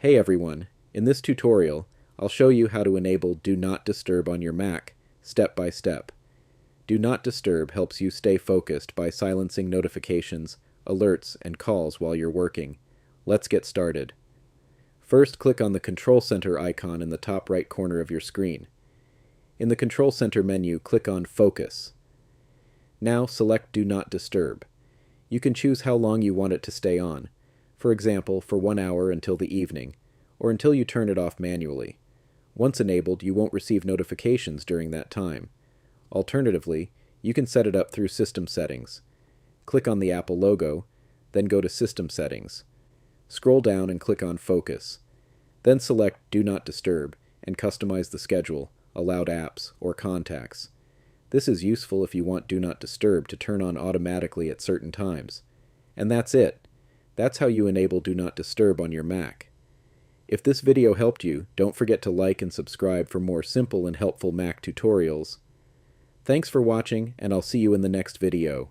Hey everyone, in this tutorial, I'll show you how to enable Do Not Disturb on your Mac, step by step. Do Not Disturb helps you stay focused by silencing notifications, alerts, and calls while you're working. Let's get started. First, click on the Control Center icon in the top right corner of your screen. In the Control Center menu, click on Focus. Now select Do Not Disturb. You can choose how long you want it to stay on. For example, for 1 hour until the evening, or until you turn it off manually. Once enabled, you won't receive notifications during that time. Alternatively, you can set it up through System Settings. Click on the Apple logo, then go to System Settings. Scroll down and click on Focus. Then select Do Not Disturb and customize the schedule, allowed apps, or contacts. This is useful if you want Do Not Disturb to turn on automatically at certain times. And that's it. That's how you enable Do Not Disturb on your Mac. If this video helped you, don't forget to like and subscribe for more simple and helpful Mac tutorials. Thanks for watching, and I'll see you in the next video.